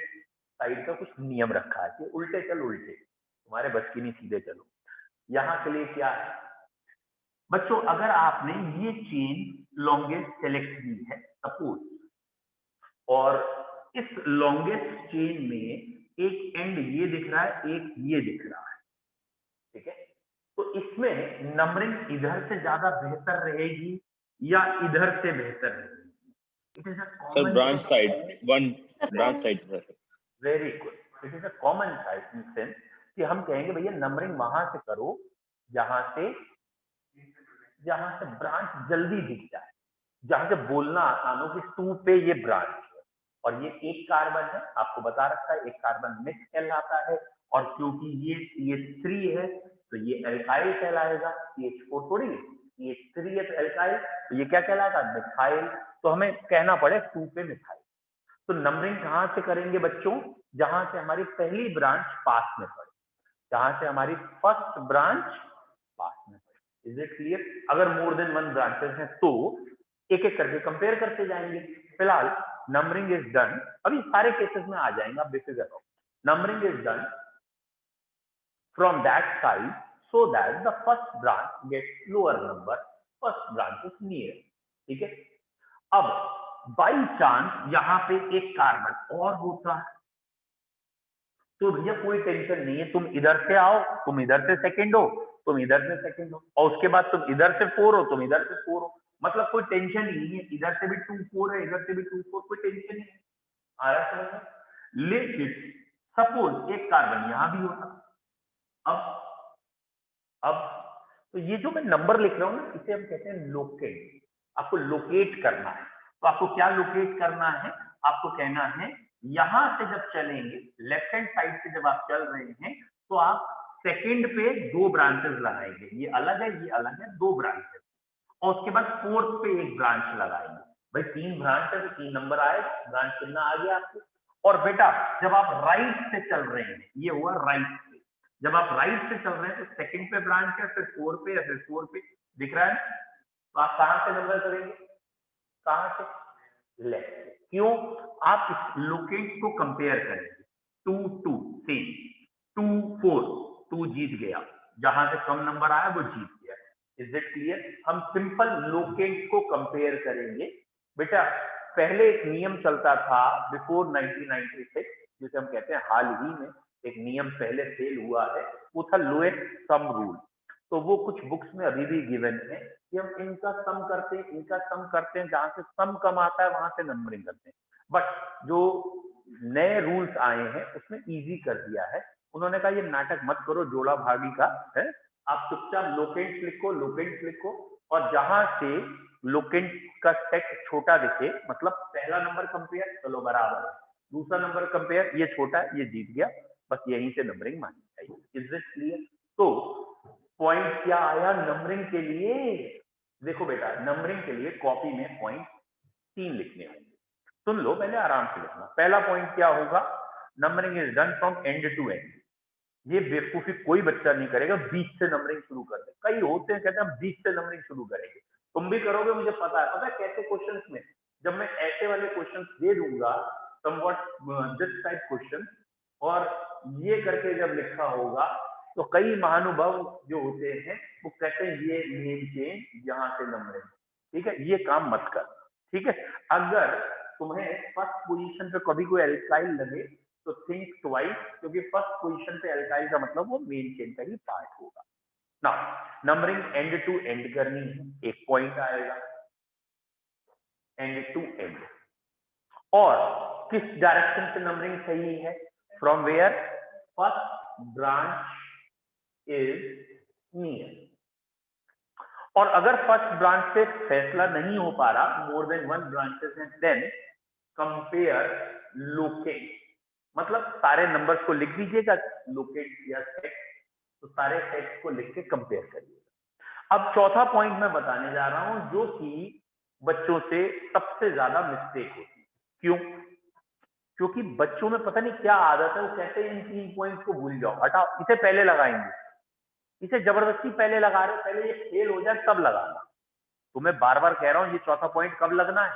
साइड का कुछ नियम रखा है कि उल्टे चल उल्टे, तुम्हारे बस की नहीं, सीधे चलो। यहाँ के लिए क्या है बच्चों, अगर आपने ये चेन लॉन्गेस्ट सेलेक्ट की है सपोज, और इस लॉन्गेस्ट चेन में एक एंड ये दिख रहा है, एक ये दिख रहा है, ठीक है, तो इसमें नंबरिंग इधर से ज्यादा बेहतर रहेगी या इधर से बेहतर रहेगी? It is a sir common branch side, one branch side sir. Very good. It is a common sense कि हम कहेंगे भैया नंबरिंग वहां से करो जहां से ब्रांच जल्दी दिख जाए, जहां से बोलना आसान हो कि 2 पे ये ब्रांच है और ये एक कार्बन है, आपको बता रखा है, एक कार्बन मिक्स कहलाता है, और क्योंकि ये CH3 है तो ये एल्काइल कहलाएगा। CH4 थोड़ी है, CH3 है तो एल्काइल, तो ये क्या कहलाएगा? मिथाइल। तो हमें कहना पड़े 2 पे मिथाइल। तो नंबरिंग कहां से करेंगे बच्चों? जहां से हमारी पहली ब्रांच पास में पड़े, जहां से हमारी फर्स्ट ब्रांच पास में पड़े। Is it clear? अगर मोर देन 1 ब्रांचेस हैं तो एक एक करके कंपेयर करते जाएंगे। फिलहाल नंबरिंग इज डन, अभी सारे केसेस में आ जाएंगे, आप बेफिक्र रहो। Numbering is done from that side so that the first branch gets lower number, first branch is near। ठीक है, अब बाई चांस यहां पे एक कार्बन और होता है तो भैया कोई टेंशन नहीं है, तुम इधर से आओ, तुम इधर से सेकंड हो, तुम इधर से सेकंड हो, और उसके बाद तुम इधर से 4 हो, तुम इधर से 4 हो, मतलब कोई टेंशन ही नहीं है। इधर से भी 2 4 है, इधर से भी 2 4, कोई टेंशन नहीं है। आ रहा है समझ में? लेकिन सपोज एक कार्बन यहां भी होता, अब तो ये जो मैं नंबर लिख रहा हूं ना, इसे हम कहते हैं लोकेट। आपको लोकेट करना है, तो आपको क्या लोकेट करना है? आपको कहना है यहां से जब चलेंगे, लेफ्ट हैंड साइड से जब आप चल रहे हैं तो आप सेकंड पे 2 ब्रांचेस लगाएंगे, ये अलग है ये अलग है, 2 ब्रांचेस, और उसके बाद फोर्थ पे एक ब्रांच लगाएंगे। भाई 3 ब्रांच है तो 3 नंबर आएगा, ब्रांच कितना आ गया आपको। और बेटा जब आप राइट से चल रहे हैं, ये हुआ राइट से, जब आप राइट से चल रहे हैं तो सेकंड पे ब्रांच है, फिर 4 पे, फिर 4 पे, दिख रहा है? तो आप कहां से नंबर करेंगे? कहां से? लेफ्ट से। क्यों? आप इस लोकेट को कंपेयर करेंगे। 2 2 सेम, 2 4, 2 जीत गया, जहां से कम नंबर आया वो जीत गया। Is it clear? हम सिंपल लोकेट को कंपेयर करेंगे। बेटा पहले एक नियम चलता था बिफोर 1996, जिसे हम कहते हैं हाल ही में एक नियम पहले फेल हुआ है, वो था लोएस्ट सम रूल। तो वो कुछ बुक्स में अभी भी गिवन है कि हम इनका सम करते हैं, इनका सम करते हैं, जहां से सम कम आता है वहां से नंबरिंग करते हैं। बट जो नए रूल्स आए हैं उसमें इजी कर दिया है, उन्होंने कहा ये नाटक मत करो जोड़ा भागी का है, आप चुपचाप लोकेंट लिखो, लोकेंट लिखो, और जहां से लोकेंट का सेट छोटा दिखे, मतलब पहला नंबर कंपेयर, चलो बराबर है, दूसरा नंबर कंपेयर, ये छोटा है, ये जीत गया, बस यहीं से नंबरिंग माननी चाहिए। Is this clear? तो पॉइंट क्या आया नंबरिंग के लिए? देखो बेटा, नंबरिंग के लिए कॉपी में पॉइंट 3 लिखने होंगे। सुन लो, पहले आराम से लिखना। पहला पॉइंट क्या होगा? Numbering is done from end to end. ये बेवकूफी कोई बच्चा नहीं करेगा बीच से नंबरिंग शुरू कर दे। कई होते हैं कहते हैं हम बीच से नंबरिंग शुरू करेंगे, तुम भी करोगे मुझे पता है। पता है कैसे क्वेश्चंस में, जब मैं ऐसे वाले क्वेश्चंस दे दूंगा समवॉट दिस टाइप क्वेश्चन, और ये करके जब लिखा होगा तो कई महानुभाव जो होते हैं वो कहते हैं ये मेन चेन यहाँ से नंबरिंग। ठीक है, ये काम मत कर। ठीक है, अगर तुम्हें फर्स्ट पोजीशन पे कभी कोई एल्काइल लगे तो थिंक ट्वाइस, क्योंकि फर्स्ट पोजीशन पे एल्काइल का मतलब वो मेन चेन का ही पार्ट होगा। ना नंबरिंग एंड टू एंड करनी है, एक पॉइंट आएगा एंड टू एंड। और किस डायरेक्शन से नंबरिंग सही है? From where first branch is near. और अगर फर्स्ट ब्रांच से फैसला नहीं हो पा रहा, मोर देन वन ब्रांचेस हैं, देन कंपेयर लोकेट। मतलब सारे नंबर्स को लिख दीजिएगा, लोकेट या सेट, तो सारे सेट्स को लिख के कंपेयर करिएगा। अब चौथा पॉइंट मैं बताने जा रहा हूं जो कि बच्चों से सबसे ज्यादा मिस्टेक होती है। क्यों? क्योंकि बच्चों में पता नहीं क्या आदत है, वो कहते हैं इन 3 पॉइंट्स को भूल जाओ, हटाओ, इसे पहले लगाएंगे, इसे जबरदस्ती पहले लगा रहे हो, पहले ये फेल हो जाए तब लगाना। तो मैं बार बार कह रहा हूं ये चौथा पॉइंट कब लगना है?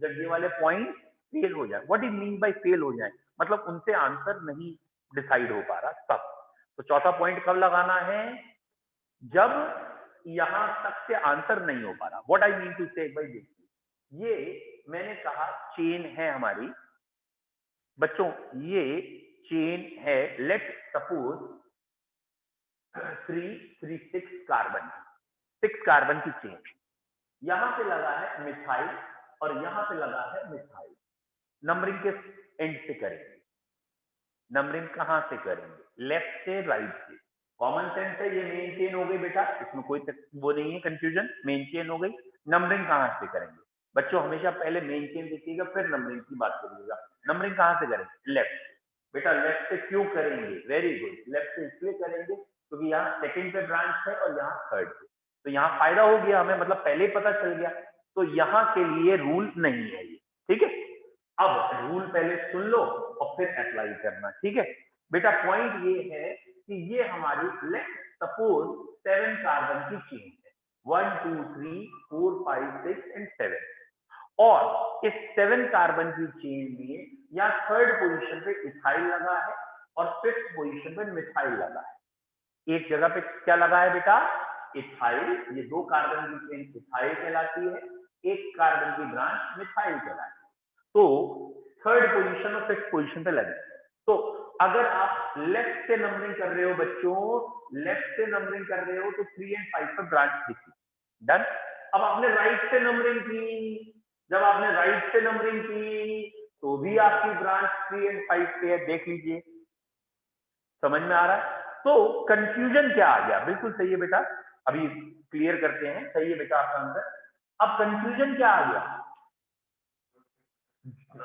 जब ये वाले पॉइंट फेल हो जाए। What is mean by fail हो जाए? मतलब उनसे आंसर नहीं डिसाइड हो पा रहा तब। तो चौथा पॉइंट कब लगाना है? जब यहां तक से आंसर नहीं हो पा रहा। व्हाट आई मीन टू से, भाई देखिए, ये मैंने कहा चेन है हमारी बच्चों, ये चेन है, लेट सपोज 3 कार्बन, 6 कार्बन की चेन। यहां पे लगा है मिथाइल और यहां पे लगा है मिथाइल। नंबरिंग के एंड से करेंगे। नंबरिंग कहां से करेंगे? लेफ्ट से राइट से। कॉमन सेंस है, ये मेन चेन हो गई बेटा, इसमें कोई वो नहीं है कंफ्यूजन, मेन चेन हो गई। नंबरिंग कहां से करेंगे? बच्चों हमेशा पहले मेन चेन देखिएगा फिर नंबरिंग की बात करिएगा। नंबरिंग कहां से करेंगे? लेफ्ट। बेटा लेफ्ट से क्यों करेंगे? वेरी गुड, लेफ्ट से इसलिए करेंगे क्योंकि यहाँ सेकंड पे ब्रांच है और यहाँ थर्ड पे, तो यहाँ फायदा हो गया हमें, मतलब पहले ही पता चल गया। तो यहाँ के लिए रूल नहीं है ये। ठीक है, अब रूल पहले सुन लो और फिर अप्लाई करना। ठीक है बेटा, पॉइंट ये है कि ये हमारी लेट्स सपोज 7 कार्बन की चेन है, 1 2 3 4 5 6 एंड 7। और इस 7 कार्बन की चेन में या थर्ड पोजीशन पे इथाइल लगा है और फिफ्थ पोजीशन पे मिथाइल लगा है। एक जगह पे क्या लगा है बेटा? इथाइल। ये 2 कार्बन की चेन इथाइल कहलाती है, एक कार्बन की ब्रांच मिथाइल कहलाती है। तो थर्ड पोजीशन और फिफ्थ पोजीशन पे लगे। तो अगर आप लेफ्ट से नंबरिंग कर रहे हो बच्चों, लेफ्ट से नंबरिंग कर रहे हो तो 3 एंड 5 पर ब्रांच दिखी, डन। अब आपने राइट से नंबरिंग की, जब आपने राइट से नंबरिंग की तो भी आपकी ब्रांच 3 एंड 5 पे है, देख लीजिए। समझ में आ रहा है? तो कंफ्यूजन क्या आ गया? बिल्कुल सही है बेटा, अभी क्लियर करते हैं। सही है बेटा आपका आंसर। अब कंफ्यूजन क्या आ गया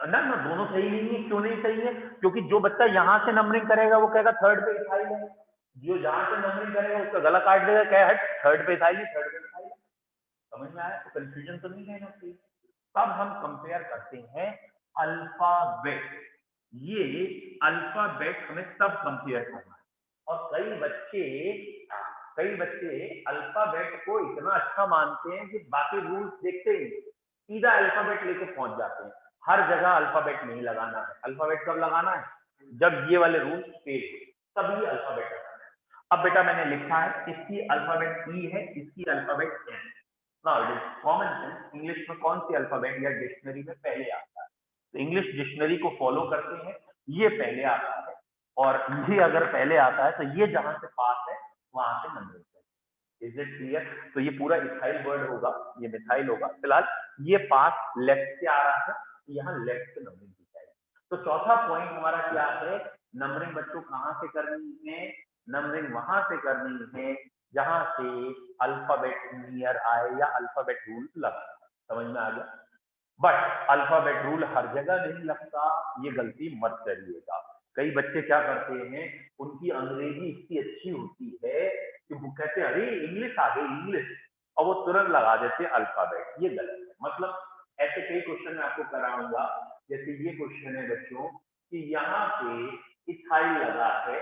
ना? दोनों सही नहीं है। क्यों नहीं सही है? क्योंकि जो बच्चा यहां से नंबरिंग करेगा वो कहेगा थर्ड पे इथाइल है, जो जहां से नंबरिंग करेगा उसका गला काट देगा, क्या है थर्ड पे इथाइल, थर्ड पे इथाइल। समझ में आया? तो कंफ्यूजन तो नहीं रहना चाहिए। तब हम कंपेयर करते हैं अल्फाबेट। ये अल्फाबेट हमें तब कंपेयर करना है। और कई बच्चे अल्फाबेट को इतना अच्छा मानते हैं कि बाकी रूल्स देखते ही सीधा अल्फाबेट लेके पहुंच जाते हैं। हर जगह अल्फाबेट नहीं लगाना है। अल्फाबेट कब लगाना है? जब ये वाले रूल्स फेल हो तभी अल्फाबेट लगाना है। अब बेटा मैंने लिखा है, इसकी अल्फाबेट ई है, इसकी alphabet N. Now it is common sense, English में कौन सी अल्फाबेट या डिक्शनरी में पहले आता है? तो इंग्लिश डिक्शनरी को फॉलो करते हैं, ये पहले आता है। और ये अगर पहले आता है तो ये जहां से पास है वहां से नंबर है। Is it clear? तो ये पूरा इथाइल वर्ड होगा, ये मिथाइल होगा। फिलहाल ये पास लेफ्ट से आ रहा है, यहाँ लेफ्ट से नंबरिंग की जाएगी। तो चौथा पॉइंट हमारा क्या है? नंबरिंग बच्चों कहां से करनी है? नंबरिंग वहां से करनी है जहां से अल्फाबेट नियर आए या अल्फाबेट रूल लगा। समझ में आ गया? बट अल्फाबेट रूल हर जगह नहीं लगता, ये गलती मत करिएगा। कई बच्चे क्या करते हैं, उनकी अंग्रेजी इतनी अच्छी होती है कि वो कहते हैं अरे इंग्लिश आ गई इंग्लिश, और वो तुरंत लगा देते हैं अल्फाबेट। ये गलत है। मतलब ऐसे कई क्वेश्चन मैं आपको कराऊंगा, जैसे ये क्वेश्चन है बच्चों कि यहाँ पे इथाइल लगा है,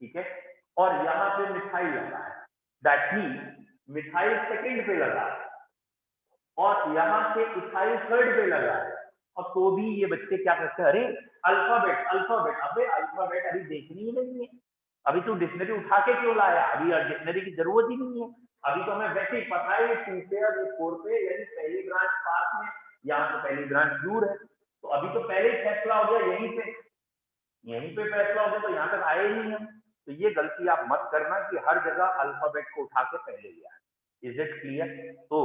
ठीक है, और यहाँ पे मिथाइल लगा है, दैट मीन मिथाइल सेकंड पे लगा है और यहाँ से इथाइल थर्ड पे लगा है, और तो भी ये बच्चे क्या करते हैं, अरे अल्फाबेट अल्फाबेट, अबे अल्फाबेट अभी देखनी ही नहीं है, अभी तू डिक्शनरी उठा के क्यों लाया, अभी डिक्शनरी की जरूरत ही नहीं है, अभी तो हमें वैसे ही पता है ये 2 पे और ये 4 पे, यानी पहली ब्रांच पास में, यहाँ से पहली ब्रांच दूर है, तो अभी तो पहले ही फैसला हो गया, यहीं पे फैसला हो गया, तो यहाँ तक आए ही नहीं हम। तो ये गलती आप मत करना कि हर जगह अल्फाबेट को उठा के पहले लिया। Is it clear? तो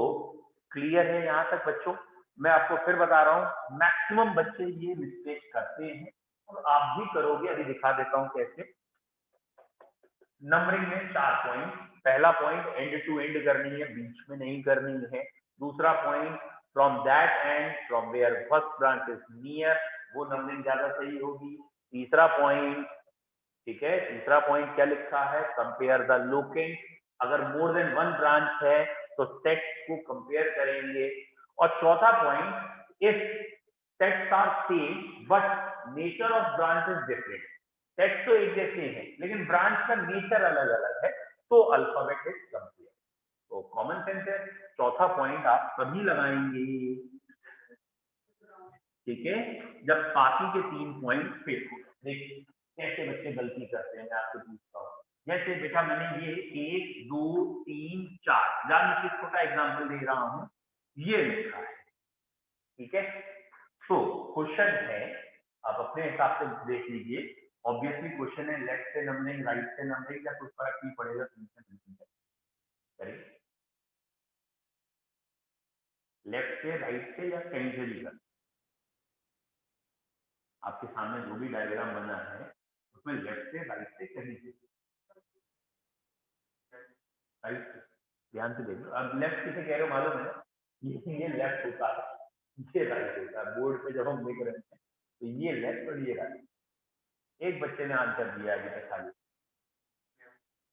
क्लियर है यहाँ तक बच्चों? मैं आपको फिर बता रहा हूँ, मैक्सिमम बच्चे ये मिस्टेक करते हैं और आप भी करोगे। अभी दिखा देता हूँ कैसे। नंबरिंग में 4 पॉइंट। पहला पॉइंट एंड टू एंड करनी है, बीच में नहीं करनी है। दूसरा point from that end from where first branch is near, वो नंबरिंग ज्यादा सही होगी। तीसरा पॉइंट, ठीक है, तीसरा पॉइंट क्या लिखा है, कंपेयर द लोकेंट। अगर मोर देन 1 ब्रांच है तो टेक्स्ट को कंपेयर करेंगे। और चौथा point, if text are same but nature of branch is different, text तो एक जैसे हैं लेकिन ब्रांच का नेचर अलग अलग है, तो अल्फाबेट इज कंपेयर। तो कॉमन सेंस है। चौथा पॉइंट आप सभी लगाएंगे, ठीक है, जब बाकी के 3 पॉइंट फिट हो। देखिए कैसे बच्चे गलती करते हैं, मैं आपसे पूछता हूँ। जैसे बेटा मैंने ये 1 2 3 4 जान के छोटा एग्जाम्पल दे रहा हूँ, ये लिखा है, ठीक है। तो क्वेश्चन है, आप अपने हिसाब से देख लीजिए। ऑब्वियसली क्वेश्चन है लेफ्ट से नंबरिंग राइट से नंबरिंग, या कुछ फर्क नहीं पड़ेगा, करिए लेफ्ट से राइट से या कहीं से भी। आपके सामने जो भी डायग्राम बना है उसमें लेफ्ट से राइट से कहीं से, राइट से, ध्यान से देखो। अब लेफ्ट किसे कह रहे हो मालूम है ना, ये लेफ्ट होता है, ये राइट होता है। बोर्ड पे जब हम लिख रहे हैं तो ये लेफ्ट और ये राइट। एक बच्चे ने आंसर दिया अभी तक खाली,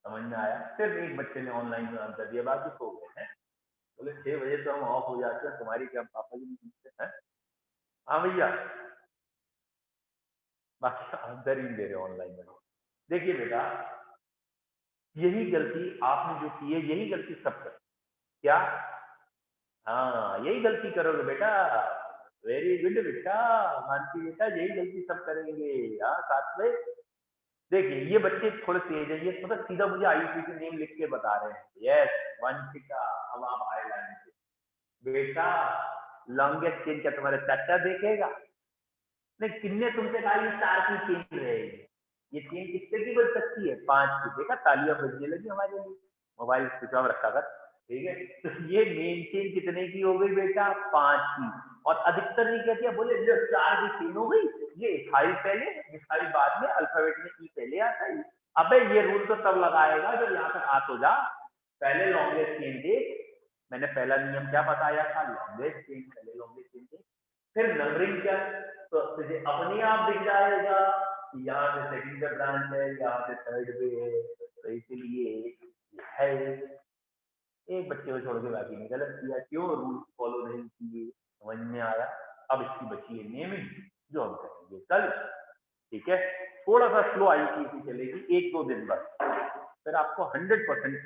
समझ में आया? सिर्फ एक बच्चे ने ऑनलाइन में आंसर दिया, बाकी सो गए हैं। बोले 6 बजे तो हम ऑफ हो जाते हैं, तुम्हारी क्या पापा जी पूछते हैं। हाँ भैया, बाकी आंसर ही दे रहे ऑनलाइन में। देखिए बेटा, यही गलती आपने जो की है, यही गलती सब कर, क्या? हाँ, यही गलती करोगे बेटा। वेरी गुड बेटा, मानसी बेटा, यही गलती सब करेंगे। हाँ साथ में देखिए, ये बच्चे थोड़े तेज है, ये मतलब सीधा मुझे आईयूसीएन नेम लिख के बता रहे हैं। यस वंशिका, अब आप आए लाइन पे। बेटा लॉन्गेस्ट चेन क्या तुम्हारे चाचा देखेगा? नहीं, किन्ने तुमसे कहा ये 4 की चेन रहेगी? ये चेन कितने की बन सकती है? 5 की। देखा, तालियां बजने लगी हमारे लिए। मोबाइल स्विच ऑफ रखा कर, ठीक है। तो ये मेन चेन कितने की हो गई बेटा? 5 की। और अधिकतर नहीं कहती है, बोले 4 की चेन हो गई, ये इथाइल पहले मिथाइल बाद में, अल्फाबेट में ई पहले आता है। अबे ये रूल तो तब लगाएगा जब यहाँ तक आ तो जा। पहले लॉन्गेस्ट चेन देख, मैंने पहला नियम क्या बताया था, लॉन्गेस्ट चेन पहले लॉन्गेस्ट चेन देख, फिर नंबरिंग क्या, तो तुझे अपने आप दिख जाएगा कि यहाँ से सेकंड पे ब्रांच है, यहाँ से थर्ड पे है, तो इसलिए है। एक बच्चे को छोड़ के बाकी ने गलत किया, क्यों? रूल फॉलो नहीं किए। समझ में आया? अब इसकी बची है नेमिंग, जो हम करेंगे कल, ठीक है। थोड़ा सा स्लो आईसीसी चलेगी 1-2 दिन बस, फिर आपको 100%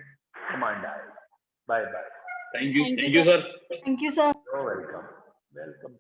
कमांड आएगा। Bye bye. Thank you, sir. Thank you, sir. Welcome welcome.